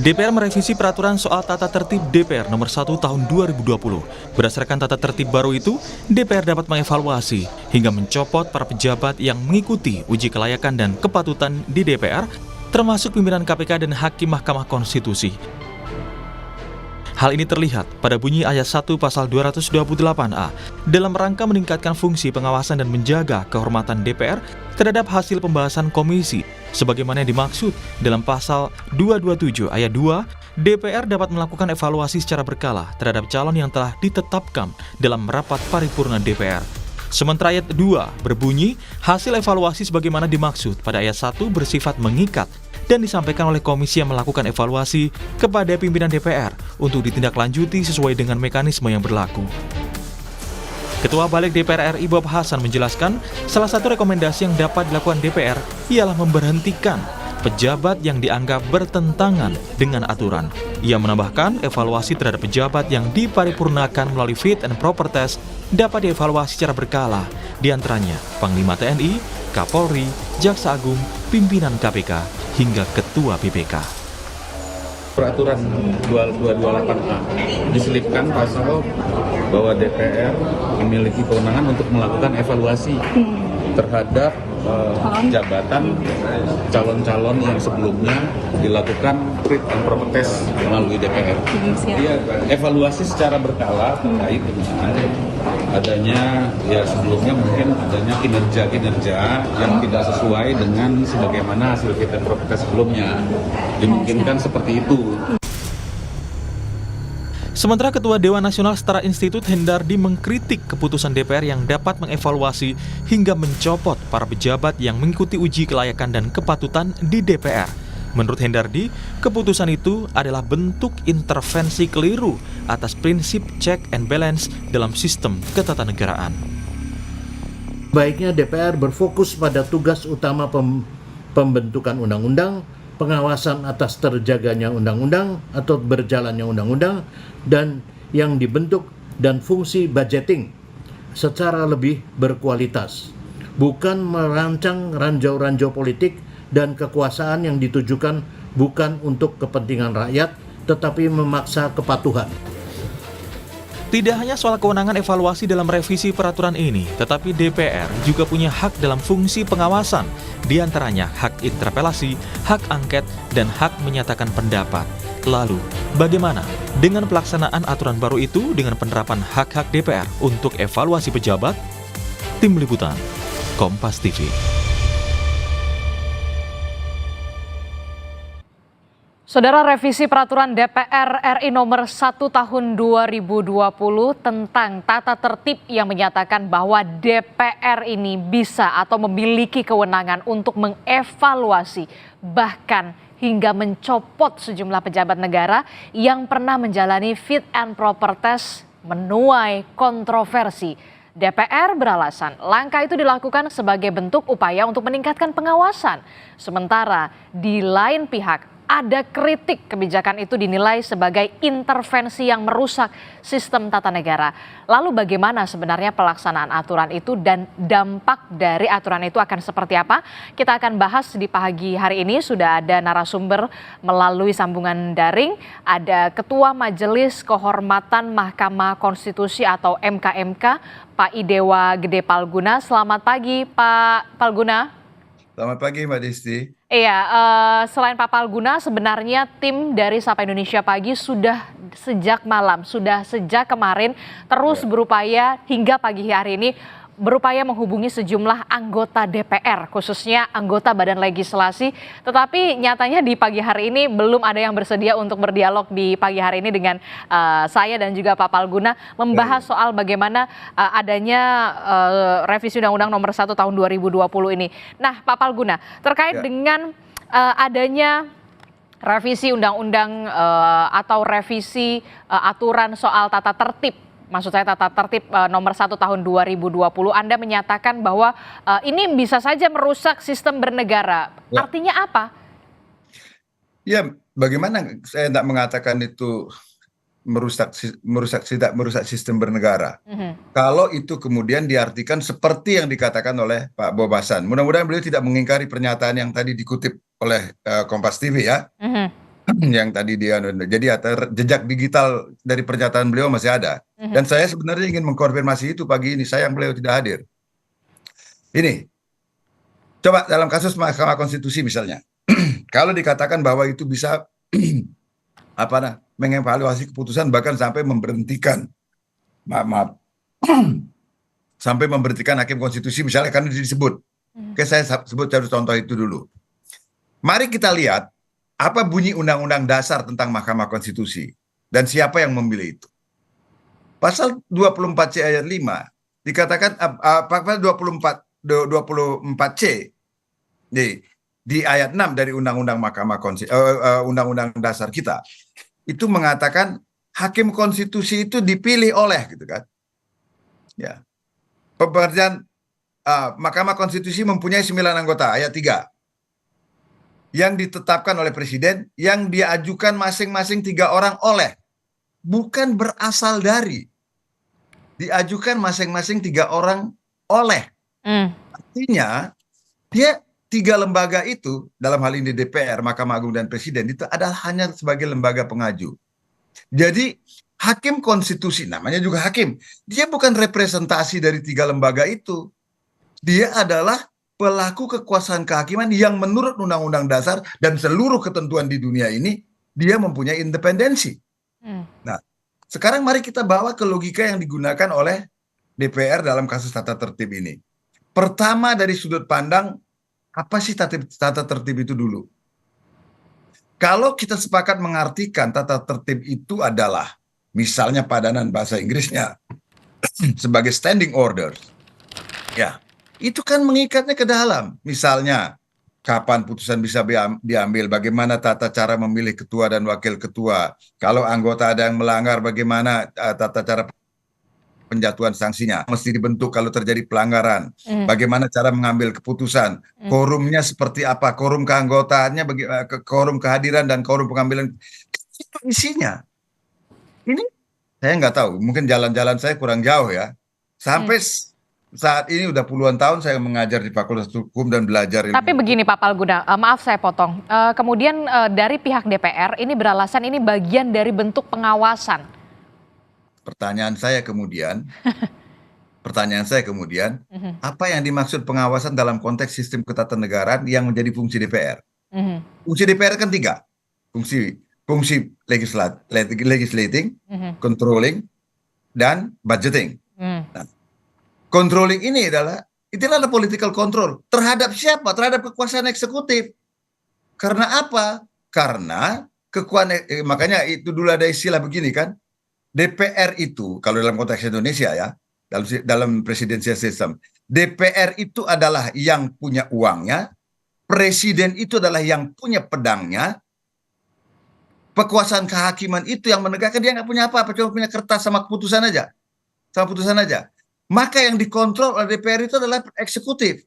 DPR merevisi peraturan soal tata tertib DPR nomor 1 tahun 2020. Berdasarkan tata tertib baru itu, DPR dapat mengevaluasi hingga mencopot para pejabat yang mengikuti uji kelayakan dan kepatutan di DPR, termasuk pimpinan KPK dan Hakim Mahkamah Konstitusi. Hal ini terlihat pada bunyi ayat 1 pasal 228A dalam rangka meningkatkan fungsi pengawasan dan menjaga kehormatan DPR terhadap hasil pembahasan komisi. Sebagaimana yang dimaksud dalam pasal 227 ayat 2, DPR dapat melakukan evaluasi secara berkala terhadap calon yang telah ditetapkan dalam rapat paripurna DPR. Sementara ayat 2 berbunyi, hasil evaluasi sebagaimana dimaksud pada ayat 1 bersifat mengikat dan disampaikan oleh komisi yang melakukan evaluasi kepada pimpinan DPR untuk ditindaklanjuti sesuai dengan mekanisme yang berlaku. Ketua Balik DPR RI Bob Hasan menjelaskan, salah satu rekomendasi yang dapat dilakukan DPR ialah memberhentikan pejabat yang dianggap bertentangan dengan aturan. Ia menambahkan, evaluasi terhadap pejabat yang diparipurnakan melalui fit and proper test dapat dievaluasi secara berkala, diantaranya Panglima TNI, Kapolri, Jaksa Agung, pimpinan KPK, hingga Ketua BPK. Peraturan 228A diselipkan pasal bahwa DPR memiliki kewenangan untuk melakukan evaluasi terhadap jabatan calon-calon yang sebelumnya dilakukan fit and proper test melalui DPR. Evaluasi secara berkala terkait dengan adanya sebelumnya mungkin adanya kinerja yang tidak sesuai dengan sebagaimana hasil fit and proper test sebelumnya. Dimungkinkan seperti itu. Sementara Ketua Dewan Nasional Setara Institut Hendardi mengkritik keputusan DPR yang dapat mengevaluasi hingga mencopot para pejabat yang mengikuti uji kelayakan dan kepatutan di DPR. Menurut Hendardi, keputusan itu adalah bentuk intervensi keliru atas prinsip check and balance dalam sistem ketatanegaraan. Baiknya DPR berfokus pada tugas utama pembentukan undang-undang, pengawasan atas terjaganya undang-undang atau berjalannya undang-undang, dan yang dibentuk dan fungsi budgeting secara lebih berkualitas, bukan merancang ranjau-ranjau politik dan kekuasaan yang ditujukan bukan untuk kepentingan rakyat, tetapi memaksa kepatuhan. Tidak hanya soal kewenangan evaluasi dalam revisi peraturan ini, tetapi DPR juga punya hak dalam fungsi pengawasan, diantaranya hak interpelasi, hak angket, dan hak menyatakan pendapat. Lalu, bagaimana dengan pelaksanaan aturan baru itu dengan penerapan hak-hak DPR untuk evaluasi pejabat? Tim Liputan, Kompas TV. Saudara, revisi peraturan DPR RI nomor 1 tahun 2020 tentang tata tertib yang menyatakan bahwa DPR ini bisa atau memiliki kewenangan untuk mengevaluasi bahkan hingga mencopot sejumlah pejabat negara yang pernah menjalani fit and proper test menuai kontroversi. DPR beralasan langkah itu dilakukan sebagai bentuk upaya untuk meningkatkan pengawasan. Sementara di lain pihak, ada kritik kebijakan itu dinilai sebagai intervensi yang merusak sistem tata negara. Lalu bagaimana sebenarnya pelaksanaan aturan itu dan dampak dari aturan itu akan seperti apa? Kita akan bahas di pagi hari ini. Sudah ada narasumber melalui sambungan daring. Ada Ketua Majelis Kehormatan Mahkamah Konstitusi atau MKMK, Pak Idewa Gede Palguna. Selamat pagi Pak Palguna. Selamat pagi Mbak Disti. Iya, selain Pak Palguna, sebenarnya tim dari Sapa Indonesia Pagi sudah sejak malam, sudah sejak kemarin terus berupaya hingga pagi hari ini berupaya menghubungi sejumlah anggota DPR, khususnya anggota Badan Legislasi. Tetapi nyatanya di pagi hari ini belum ada yang bersedia untuk berdialog di pagi hari ini dengan saya dan juga Pak Palguna membahas soal bagaimana adanya revisi Undang-Undang nomor 1 tahun 2020 ini. Nah, Pak Palguna, terkait dengan adanya revisi undang-undang atau revisi aturan soal tata tertib, maksud saya tata tertib nomor 1 tahun 2020, Anda menyatakan bahwa ini bisa saja merusak sistem bernegara. Ya. Artinya apa? Ya, bagaimana saya tidak mengatakan itu merusak sistem bernegara. Kalau itu kemudian diartikan seperti yang dikatakan oleh Pak Bob Hasan. Mudah-mudahan beliau tidak mengingkari pernyataan yang tadi dikutip oleh Kompas TV ya. yang tadi dia, jadi jejak digital dari pernyataan beliau masih ada. Dan saya sebenarnya ingin mengkonfirmasi itu pagi ini, sayang beliau tidak hadir. Ini, coba dalam kasus Mahkamah Konstitusi misalnya, kalau dikatakan bahwa itu bisa mengevaluasi keputusan bahkan sampai memberhentikan, maaf, sampai memberhentikan hakim konstitusi misalnya karena disebut. Oke, saya sebut contoh itu dulu. Mari kita lihat apa bunyi Undang-Undang Dasar tentang Mahkamah Konstitusi dan siapa yang memilih itu. Pasal 24C ayat 5 dikatakan pasal 24C di ayat 6 dari Undang-Undang Undang-Undang Dasar kita itu mengatakan hakim konstitusi itu dipilih oleh gitu kan. Ya. Pengertian Mahkamah Konstitusi mempunyai 9 anggota ayat 3. Yang ditetapkan oleh presiden, yang diajukan masing-masing 3 orang oleh, bukan berasal dari, diajukan masing-masing 3 orang oleh. Artinya dia 3 lembaga itu, dalam hal ini DPR, Mahkamah Agung dan Presiden, itu adalah hanya sebagai lembaga pengaju. Jadi hakim konstitusi, namanya juga hakim, dia bukan representasi dari 3 lembaga itu, dia adalah pelaku kekuasaan kehakiman yang menurut Undang-Undang Dasar dan seluruh ketentuan di dunia ini, dia mempunyai independensi. Nah, sekarang mari kita bawa ke logika yang digunakan oleh DPR dalam kasus tata tertib ini. Pertama dari sudut pandang, apa sih tata tertib itu dulu? Kalau kita sepakat mengartikan tata tertib itu adalah, misalnya padanan bahasa Inggrisnya, sebagai standing orders, ya, itu kan mengikatnya ke dalam. Misalnya, kapan putusan bisa diambil, bagaimana tata cara memilih ketua dan wakil ketua. Kalau anggota ada yang melanggar, bagaimana tata cara penjatuhan sanksinya. Mesti dibentuk kalau terjadi pelanggaran. Bagaimana cara mengambil keputusan. Quorumnya seperti apa, quorum keanggotaannya, quorum kehadiran dan quorum pengambilan. Itu isinya. Ini saya nggak tahu, mungkin jalan-jalan saya kurang jauh ya. Sampai saat ini udah puluhan tahun saya mengajar di Fakultas Hukum dan belajar ilmu. Tapi begini Pak Palguna, maaf saya potong. Kemudian dari pihak DPR ini beralasan ini bagian dari bentuk pengawasan. Pertanyaan saya kemudian, apa yang dimaksud pengawasan dalam konteks sistem ketatanegaraan yang menjadi fungsi DPR? Fungsi DPR kan 3, fungsi legislating, controlling, dan budgeting. Nah, controlling ini adalah political control terhadap siapa? Terhadap kekuasaan eksekutif. Karena apa? Karena kekuasaan, makanya itu dulu ada istilah begini kan, DPR itu kalau dalam konteks Indonesia ya, dalam presidensial system, DPR itu adalah yang punya uangnya, presiden itu adalah yang punya pedangnya, kekuasaan kehakiman itu yang menegakkan, dia nggak punya apa-apa, cuma punya kertas sama keputusan aja, Maka yang dikontrol oleh DPR itu adalah eksekutif.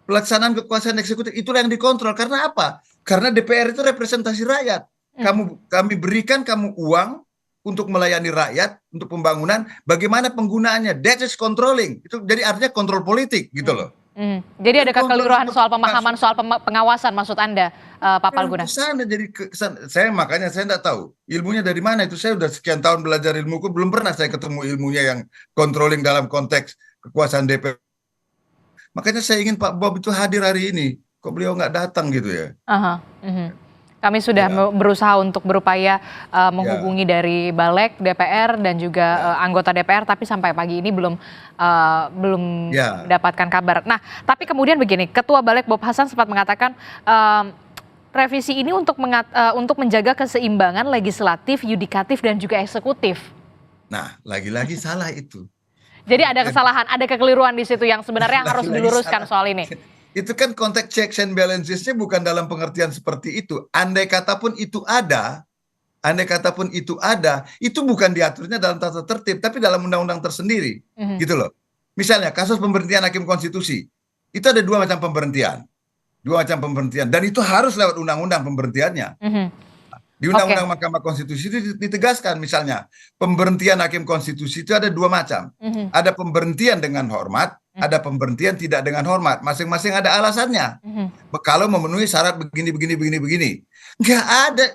Pelaksanaan kekuasaan eksekutif itulah yang dikontrol. Karena apa? Karena DPR itu representasi rakyat. Kami berikan kamu uang untuk melayani rakyat, untuk pembangunan. Bagaimana penggunaannya? That is controlling. Itu jadi artinya kontrol politik gitu loh. Jadi ada kekeliruan soal pemahaman soal pengawasan maksud Anda, Pak Palguna? Kesana jadi makanya saya nggak tahu ilmunya dari mana itu. Saya udah sekian tahun belajar ilmu hukum, belum pernah saya ketemu ilmunya yang controlling dalam konteks kekuasaan DPR. Makanya saya ingin Pak Bob itu hadir hari ini. Kok beliau nggak datang gitu ya? Kami sudah berusaha untuk berupaya menghubungi dari Balik DPR dan juga anggota DPR, tapi sampai pagi ini belum mendapatkan kabar. Nah, tapi kemudian begini, Ketua Balik Bob Hasan sempat mengatakan revisi ini untuk menjaga keseimbangan legislatif, yudikatif dan juga eksekutif. Nah, lagi-lagi salah itu. Jadi ada kesalahan, ada kekeliruan di situ yang sebenarnya harus diluruskan soal ini. Itu kan konteks checks and balances-nya bukan dalam pengertian seperti itu. Andai kata pun itu ada, itu bukan diaturnya dalam tata tertib, tapi dalam undang-undang tersendiri, gitu loh. Misalnya kasus pemberhentian hakim konstitusi, itu ada 2 macam pemberhentian, dan itu harus lewat undang-undang pemberhentiannya. Di Undang-Undang Mahkamah Konstitusi itu ditegaskan, misalnya pemberhentian hakim konstitusi itu ada 2 macam. Ada pemberhentian dengan hormat, ada pemberhentian tidak dengan hormat. Masing-masing ada alasannya. Kalau memenuhi syarat begini. Nggak ada.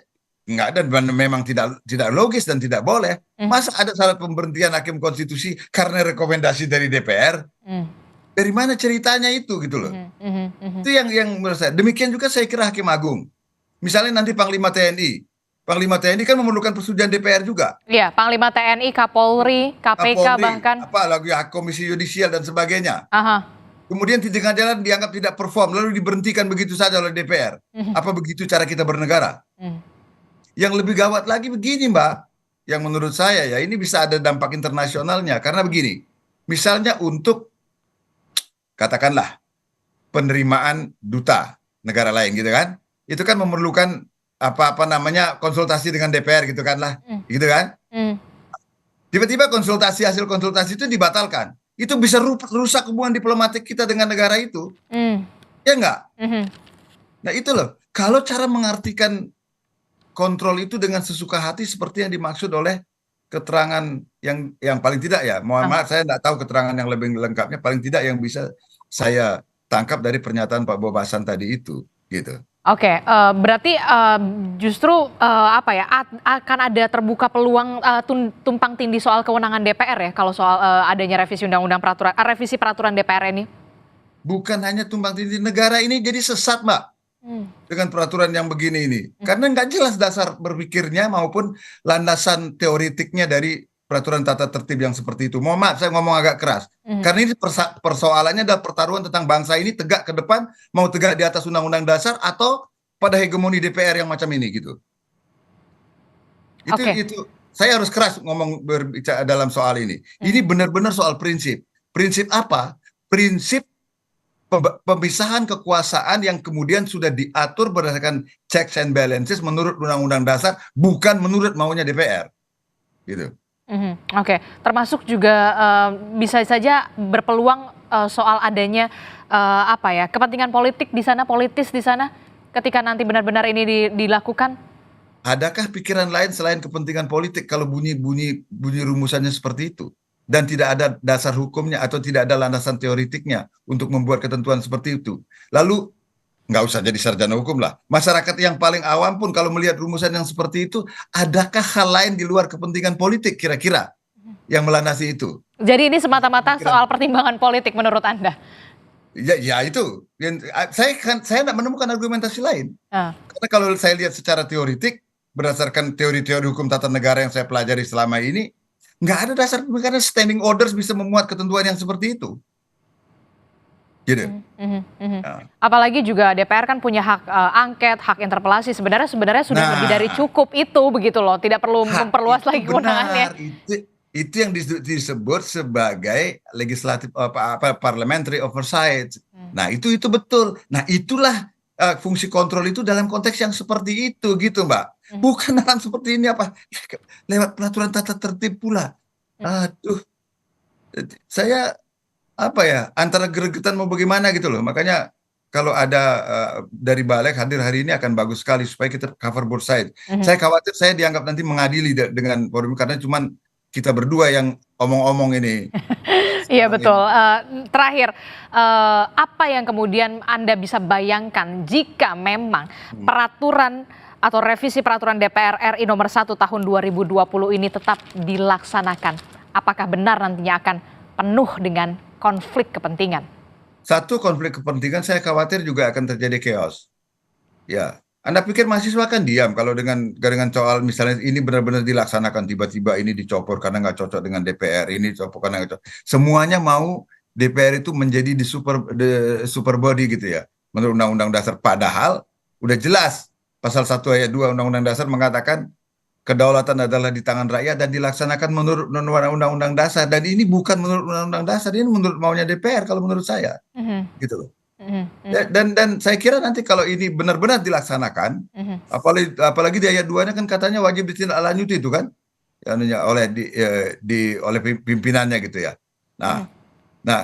Nggak ada, memang tidak logis dan tidak boleh. Masa ada syarat pemberhentian hakim konstitusi karena rekomendasi dari DPR? Dari mana ceritanya itu gitu loh? Itu yang menurut saya. Demikian juga saya kira Hakim Agung. Misalnya nanti Panglima TNI. Panglima TNI kan memerlukan persetujuan DPR juga. Iya, Panglima TNI, Kapolri, KPK bahkan. Apalagi Komisi Yudisial dan sebagainya. Aha. Kemudian di tengah jalan dianggap tidak perform, lalu diberhentikan begitu saja oleh DPR. Apa begitu cara kita bernegara? Yang lebih gawat lagi begini, Mbak. Yang menurut saya ya ini bisa ada dampak internasionalnya. Karena begini, misalnya untuk katakanlah penerimaan duta negara lain gitu kan. Itu kan memerlukan apa namanya konsultasi dengan DPR gitu kan lah. Gitu kan. Tiba-tiba hasil konsultasi itu dibatalkan. Itu bisa rusak hubungan diplomatik kita dengan negara itu. Ya enggak? Nah itu loh. Kalau cara mengartikan kontrol itu dengan sesuka hati seperti yang dimaksud oleh keterangan yang paling tidak ya, mohon maaf saya tidak tahu keterangan yang lebih lengkapnya, paling tidak yang bisa saya tangkap dari pernyataan Pak Bob Hasan tadi itu, gitu. Oke, berarti justru apa ya akan ada terbuka peluang tumpang tindih soal kewenangan DPR ya kalau soal adanya revisi revisi peraturan DPR ini? Bukan hanya tumpang tindih, negara ini jadi sesat, Mbak. Dengan peraturan yang begini ini. Karena nggak jelas dasar berpikirnya maupun landasan teoritiknya dari peraturan tata tertib yang seperti itu. Mohon maaf, saya ngomong agak keras. Karena ini persoalannya adalah pertaruhan tentang bangsa ini tegak ke depan, mau tegak di atas undang-undang dasar atau pada hegemoni DPR yang macam ini gitu. Itu saya harus keras ngomong berbicara dalam soal ini. Ini benar-benar soal prinsip. Prinsip apa? Prinsip pemisahan kekuasaan yang kemudian sudah diatur berdasarkan checks and balances menurut undang-undang dasar, bukan menurut maunya DPR. Gitu. Oke, termasuk juga bisa saja berpeluang soal adanya kepentingan politik di sana, politis di sana, ketika nanti benar-benar ini dilakukan. Adakah pikiran lain selain kepentingan politik kalau bunyi rumusannya seperti itu? Dan tidak ada dasar hukumnya atau tidak ada landasan teoritiknya untuk membuat ketentuan seperti itu. Lalu nggak usah jadi sarjana hukum lah. Masyarakat yang paling awam pun kalau melihat rumusan yang seperti itu, adakah hal lain di luar kepentingan politik kira-kira yang melandasi itu? Jadi ini semata-mata soal pertimbangan politik menurut Anda? Ya itu. Saya tidak menemukan argumentasi lain. Karena kalau saya lihat secara teoritik, berdasarkan teori-teori hukum tata negara yang saya pelajari selama ini, nggak ada dasar, karena standing orders bisa memuat ketentuan yang seperti itu. Gitu. Apalagi juga DPR kan punya hak angket, hak interpelasi. Sebenarnya sudah lebih dari cukup itu begitu loh. Tidak perlu memperluas lagi kewenangannya. Itu yang disebut sebagai legislative parliamentary oversight. Nah itu betul. Nah itulah fungsi kontrol itu dalam konteks yang seperti itu gitu Mbak. Bukan dalam seperti ini lewat peraturan tata tertib pula. Aduh, saya antara gregetan mau bagaimana gitu loh. Makanya kalau ada dari Balik hadir hari ini akan bagus sekali supaya kita cover both side. Saya khawatir saya dianggap nanti mengadili dengan forum karena cuman kita berdua yang omong-omong ini. Iya betul. Terakhir, apa yang kemudian Anda bisa bayangkan jika memang peraturan atau revisi peraturan DPR RI nomor 1 tahun 2020 ini tetap dilaksanakan? Apakah benar nantinya akan penuh dengan konflik kepentingan? Satu, konflik kepentingan saya khawatir juga akan terjadi chaos. Ya, Anda pikir mahasiswa akan diam kalau dengan soal misalnya ini benar-benar dilaksanakan, tiba-tiba ini dicopot karena nggak cocok dengan DPR, ini copot karena nggak cocok. Semuanya mau DPR itu menjadi the super body gitu ya, menurut Undang-Undang Dasar. Padahal udah jelas Pasal 1 ayat 2 Undang-Undang Dasar mengatakan kedaulatan adalah di tangan rakyat dan dilaksanakan menurut Undang-Undang Dasar. Dan ini bukan menurut Undang-Undang Dasar, ini menurut maunya DPR kalau menurut saya. Gitu loh. Dan saya kira nanti kalau ini benar-benar dilaksanakan, apalagi di ayat 2-nya kan katanya wajib ditindaklanjuti itu kan, oleh pimpinannya gitu ya. Nah,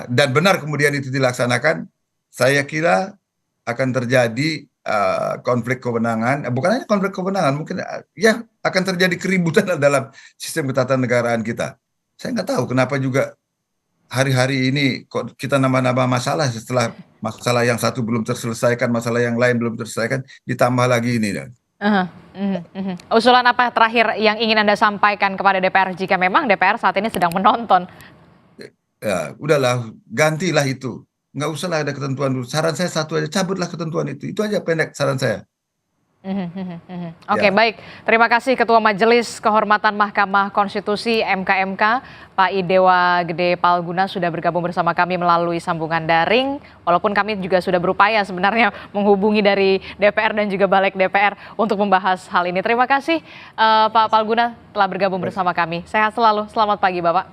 dan benar kemudian itu dilaksanakan, saya kira akan terjadi konflik kewenangan, bukan hanya konflik kewenangan, mungkin ya akan terjadi keributan dalam sistem ketatanegaraan kita. Saya nggak tahu kenapa juga hari-hari ini kok kita nambah-nambah masalah setelah masalah yang satu belum terselesaikan, masalah yang lain belum terselesaikan, ditambah lagi ini. Usulan apa terakhir yang ingin Anda sampaikan kepada DPR jika memang DPR saat ini sedang menonton? Ya, udahlah, gantilah itu. Nggak usah lah ada ketentuan dulu. Saran saya satu aja, cabutlah ketentuan itu. Itu aja pendek saran saya. Oke, baik. Terima kasih Ketua Majelis Kehormatan Mahkamah Konstitusi MKMK, Pak Idewa Gede Palguna sudah bergabung bersama kami melalui sambungan daring. Walaupun kami juga sudah berupaya sebenarnya menghubungi dari DPR dan juga Balik DPR untuk membahas hal ini. Terima kasih Pak Palguna telah bergabung bersama kami. Sehat selalu. Selamat pagi Bapak.